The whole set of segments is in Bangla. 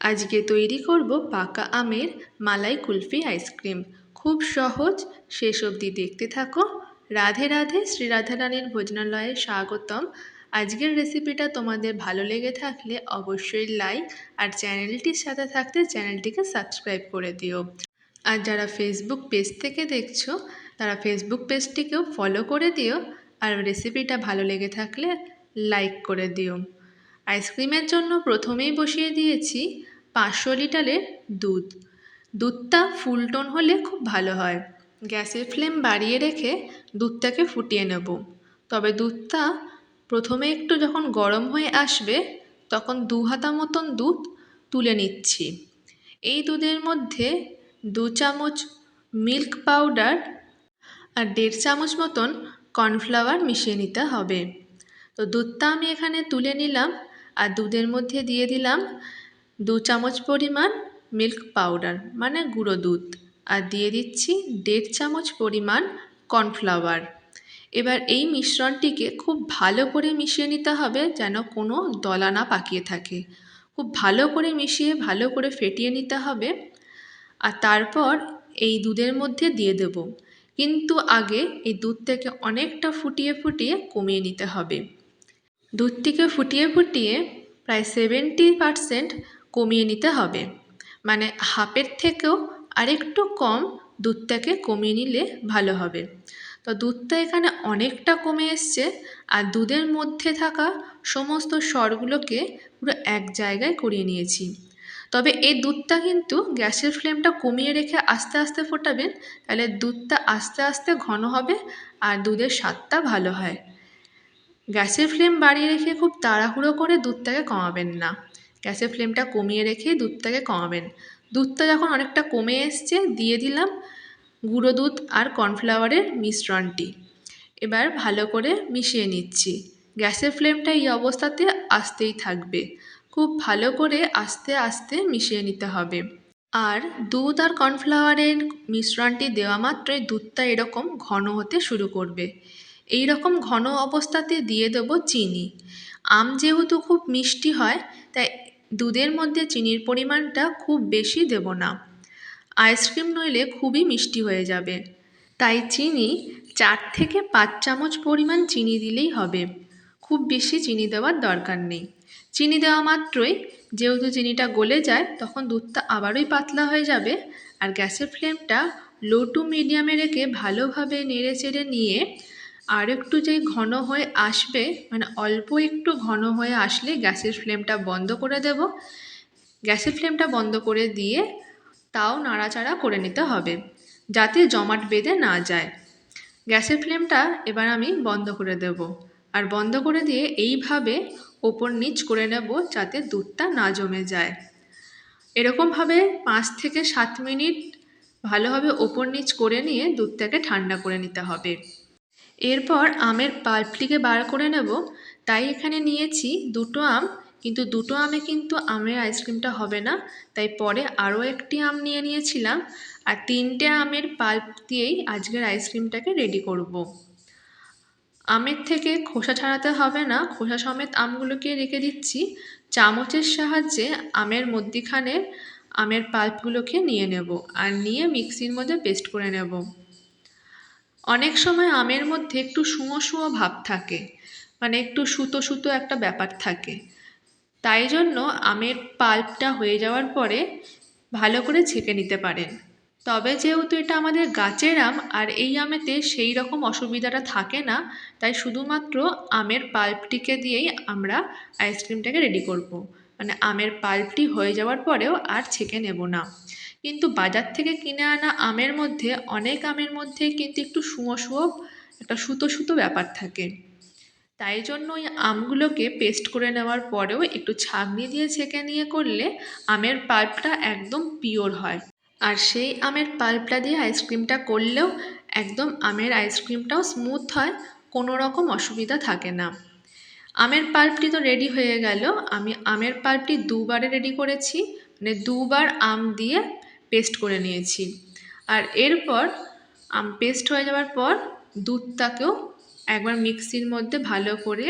আজকে তৈরি করব পাকা আমের মালাই কুলফি আইসক্রিম। খুব সহজ, শেষ অবধি দেখতে থাকো। রাধে রাধে, শ্রী রাধারানীর ভোজনালয়ে স্বাগতম। আজকের রেসিপিটা তোমাদের ভালো লেগে থাকলে অবশ্যই লাইক আর চ্যানেলটির সাথে থাকতে চ্যানেলটিকে সাবস্ক্রাইব করে দিও। আর যারা ফেসবুক পেজ থেকে দেখছো তারা ফেসবুক পেজটিকেও ফলো করে দিও। আর রেসিপিটা ভালো লেগে থাকলে লাইক করে দিও। আইসক্রিমের জন্য প্রথমেই বসিয়ে দিয়েছি 500 লিটারের দুধ। দুধটা ফুলটন হলে খুব ভালো হয়। গ্যাসের ফ্লেম বাড়িয়ে রেখে দুধটাকে ফুটিয়ে নেব। তবে দুধটা প্রথমে একটু যখন গরম হয়ে আসবে তখন 2 হাতা মতন দুধ তুলে নিচ্ছি। এই দুধের মধ্যে 2 চামচ মিল্ক পাউডার আর 1.5 চামচ মতন কর্নফ্লাওয়ার মিশিয়ে নিতে হবে। তো দুধটা আমি এখানে তুলে নিলাম আর দুধের মধ্যে দিয়ে দিলাম 2 চামচ পরিমাণ মিল্ক পাউডার মানে গুঁড়ো দুধ, আর দিয়ে দিচ্ছি 1.5 চামচ পরিমাণ কর্নফ্লাওয়ার। এবার এই মিশ্রণটিকে খুব ভালো করে মিশিয়ে নিতে হবে যেন কোনো দলা না পাকিয়ে থাকে। খুব ভালো করে মিশিয়ে ভালো করে ফেটিয়ে নিতে হবে। আর তারপর এই দুধের মধ্যে দিয়ে দেব, কিন্তু আগে এই দুধটাকে অনেকটা ফুটিয়ে ফুটিয়ে কমিয়ে নিতে হবে। দুধটিকে ফুটিয়ে ফুটিয়ে প্রায় 70% কমিয়ে নিতে হবে, মানে হাফের থেকেও আরেকটু কম দুধটাকে কমিয়ে নিলে ভালো হবে। তো দুধটা এখানে অনেকটা কমে এসছে আর দুধের মধ্যে থাকা সমস্ত স্বরগুলোকে পুরো এক জায়গায় করিয়ে নিয়েছি। তবে এই দুধটা কিন্তু গ্যাসের ফ্লেমটা কমিয়ে রেখে আস্তে আস্তে ফোটাবেন, তাহলে দুধটা আস্তে আস্তে ঘন হবে আর দুধের স্বাদটা ভালো হয়। গ্যাসের ফ্লেম বাড়িয়ে রেখে খুব তাড়াহুড়ো করে দুধটাকে কমাবেন না, গ্যাসের ফ্লেমটা কমিয়ে রেখে দুধটাকে কমাবেন। দুধটা যখন অনেকটা কমে এসছে দিয়ে দিলাম গুঁড়ো দুধ আর কর্নফ্লাওয়ারের মিশ্রণটি। এবার ভালো করে মিশিয়ে নিচ্ছি। গ্যাসের ফ্লেমটা এই অবস্থাতে আসতেই থাকবে, খুব ভালো করে আস্তে আস্তে মিশিয়ে নিতে হবে। আর দুধ আর কর্নফ্লাওয়ারের মিশ্রণটি দেওয়া মাত্রই দুধটা এরকম ঘন হতে শুরু করবে। এই রকম ঘন অবস্থাতে দিয়ে দেবো চিনি। আম যেহেতু খুব মিষ্টি হয় তাই দুধের মধ্যে চিনির পরিমাণটা খুব বেশি দেব না, আইসক্রিম নইলে খুবই মিষ্টি হয়ে যাবে। তাই চিনি 4 থেকে 5 চামচ পরিমাণ চিনি দিলেই হবে, খুব বেশি চিনি দেওয়ার দরকার নেই। চিনি দেওয়া মাত্রই যেহেতু চিনিটা গলে যায় তখন দুধটা আবারই পাতলা হয়ে যাবে। আর গ্যাসের ফ্লেমটা লো টু মিডিয়ামে রেখে ভালোভাবে নেড়ে চেড়ে নিয়ে আর একটু যেই ঘন হয়ে আসবে, মানে অল্প একটু ঘন হয়ে আসলে গ্যাসের ফ্লেমটা বন্ধ করে দেব। গ্যাসের ফ্লেমটা বন্ধ করে দিয়ে তাও নাড়াচাড়া করে নিতে হবে যাতে জমাট বেঁধে না যায়। গ্যাসের ফ্লেমটা এবার আমি বন্ধ করে দেব আর বন্ধ করে দিয়ে এইভাবে ওপর নিচ করে নেব যাতে দুধটা না জমে যায়। এরকমভাবে 5 থেকে 7 মিনিট ভালোভাবে ওপর নিচ করে নিয়ে দুধটাকে ঠান্ডা করে নিতে হবে। এরপর আমের পাল্পটিকে বার করে নেব। তাই এখানে নিয়েছি 2টো আম, কিন্তু 2টো আমে কিন্তু আমের আইসক্রিমটা হবে না, তাই পরে আরও একটি আম নিয়ে নিয়েছিলাম আর 3টে আমের পাল্প দিয়েই আজকের আইসক্রিমটাকে রেডি করব। আমের থেকে খোসা ছাড়াতে হবে না, খোসা সমেত আমগুলোকে রেখে দিচ্ছি। চামচের সাহায্যে আমের মধ্যিখানে আমের পাল্পগুলোকে নিয়ে নেব আর নিয়ে মিক্সির মধ্যে পেস্ট করে নেব। অনেক সময় আমের মধ্যে একটু শুঁয়ো শুঁয়ো ভাব থাকে, মানে একটু সুতো সুতো একটা ব্যাপার থাকে, তাই জন্য আমের পাল্পটা হয়ে যাওয়ার পরে ভালো করে ছেঁকে নিতে পারেন। তবে যেহেতু এটা আমাদের গাছের আম আর এই আমেতে সেই রকম অসুবিধাটা থাকে না, তাই শুধুমাত্র আমের পাল্পটিকে দিয়েই আমরা আইসক্রিমটাকে রেডি করব। মানে আমের পাল্পটি হয়ে যাওয়ার পরেও আর ছেঁকে নেব না। কিন্তু বাজার থেকে কিনে আনা আমের মধ্যে অনেক আমের মধ্যে কিন্তু একটু শুঁয়ো শুঁয়ো একটা সুতো সুতো ব্যাপার থাকে, তাই জন্য ওই আমগুলোকে পেস্ট করে নেওয়ার পরেও একটু ছাঁকনি দিয়ে ছেঁকে নিয়ে করলে আমের পাল্পটা একদম পিওর হয়। আর সেই আমের পাল্পটা দিয়ে আইসক্রিমটা করলেও একদম আমের আইসক্রিমটাও স্মুথ হয়, কোনো রকম অসুবিধা থাকে না। আমের পাল্পটি তো রেডি হয়ে গেল। আমি আমের পাল্পটি 2বারে রেডি করেছি, মানে 2বার আম দিয়ে পেস্ট করে নিয়েছি। আর এরপর আম পেস্ট হয়ে যাওয়ার পর দুধটাকেও একবার মিক্সির মধ্যে ভালো করে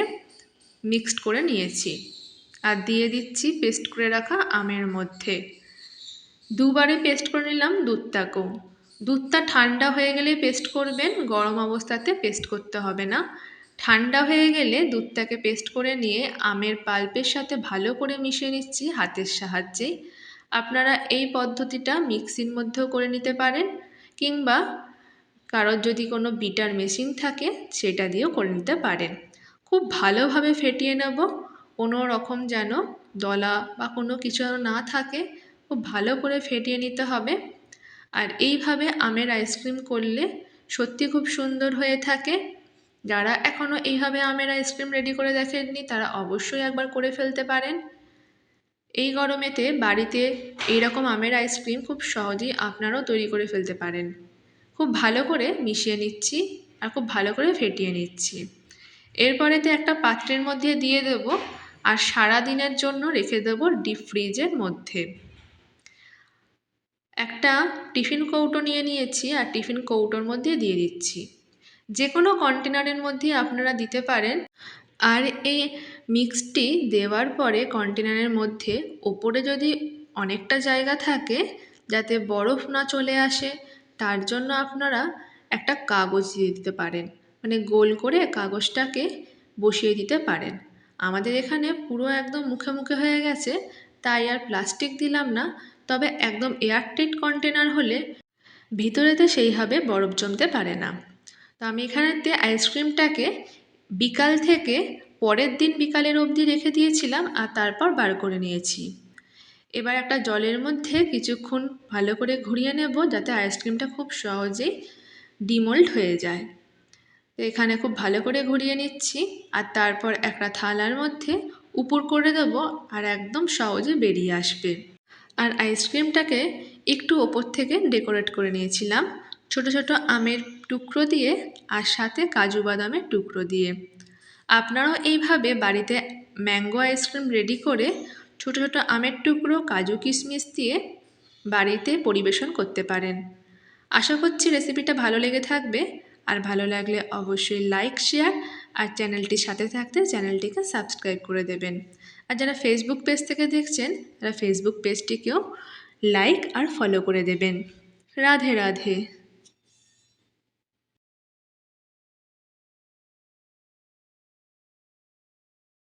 মিক্সড করে নিয়েছি। আর দিয়ে দিচ্ছি পেস্ট করে রাখা আমের মধ্যে। দুবারে পেস্ট করে নিলাম দুধটাকেও। দুধটা ঠান্ডা হয়ে গেলে পেস্ট করবেন, গরম অবস্থাতে পেস্ট করতে হবে না। ঠান্ডা হয়ে গেলে দুধটাকে পেস্ট করে নিয়ে আমের পাল্পের সাথে ভালো করে মিশিয়ে নিচ্ছি হাতের সাহায্যে। আপনারা এই পদ্ধতিটা মিক্সির মধ্যেও করে নিতে পারেন, কিংবা কারোর যদি কোনো বিটার মেশিন থাকে সেটা দিয়েও করে নিতে পারেন। খুব ভালোভাবে ফেটিয়ে নেব, কোনো রকম যেন দলা বা কোনো কিছু না থাকে, খুব ভালো করে ফেটিয়ে নিতে হবে। আর এইভাবে আমের আইসক্রিম করলে সত্যি খুব সুন্দর হয়ে থাকে। যারা এখনও এইভাবে আমের আইসক্রিম রেডি করে দেখেননি তারা অবশ্যই একবার করে ফেলতে পারেন। এই গরমেতে বাড়িতে এইরকম আমের আইসক্রিম খুব সহজেই আপনারাও তৈরি করে ফেলতে পারেন। খুব ভালো করে মিশিয়ে নিচ্ছি আর খুব ভালো করে ফেটিয়ে নিচ্ছি। এরপরেতে একটা পাত্রের মধ্যে দিয়ে দেব আর সারা দিনের জন্য রেখে দেব ডিপ ফ্রিজের মধ্যে। একটা টিফিন কৌটো নিয়ে নিয়েছি আর টিফিন কৌটোর মধ্যে দিয়ে দিচ্ছি। যে কোনো কন্টেনারের মধ্যে আপনারা দিতে পারেন। আর এই মিক্সটি দেওয়ার পরে কন্টেনারের মধ্যে ওপরে যদি অনেকটা জায়গা থাকে যাতে বরফ না চলে আসে, তার জন্য আপনারা একটা কাগজ দিয়ে দিতে পারেন, মানে গোল করে কাগজটাকে বসিয়ে দিতে পারেন। আমাদের এখানে পুরো একদম মুখে মুখে হয়ে গেছে, তাই আর প্লাস্টিক দিলাম না। তবে একদম এয়ারটাইট কন্টেনার হলে ভিতরেতে সেইভাবে বরফ জমতে পারে না। তো আমি এখানেতে আইসক্রিমটাকে বিকাল থেকে পরের দিন বিকালের অবধি রেখে দিয়েছিলাম আর তারপর বার করে নিয়েছি। এবার একটা জলের মধ্যে কিছুক্ষণ ভালো করে ঘুরিয়ে নেব যাতে আইসক্রিমটা খুব সহজেই ডিমোল্ড হয়ে যায়। তো এখানে খুব ভালো করে ঘুরিয়ে নিচ্ছি আর তারপর একটা থালার মধ্যে উপর করে দেব আর একদম সহজে বেরিয়ে আসবে। আর আইসক্রিমটাকে একটু ওপর থেকে ডেকোরেট করে নিয়েছিলাম ছোট ছোট আমের টুকরো দিয়ে আর সাথে কাজু বাদামের টুকরো দিয়ে। আপনারাও এইভাবে বাড়িতে ম্যাঙ্গো আইসক্রিম রেডি করে ছোট ছোট আমের টুকরো কাজু কিশমিশ দিয়ে বাড়িতে পরিবেশন করতে পারেন। আশা করছি রেসিপিটা ভালো লেগে থাকবে, আর ভালো লাগলে অবশ্যই লাইক শেয়ার আর চ্যানেলটির সাথে থাকতে চ্যানেলটিকে সাবস্ক্রাইব করে দেবেন। আর যারা ফেসবুক পেজ থেকে দেখছেন তারা ফেসবুক পেজটিকেও লাইক আর ফলো করে দেবেন। রাধে রাধে।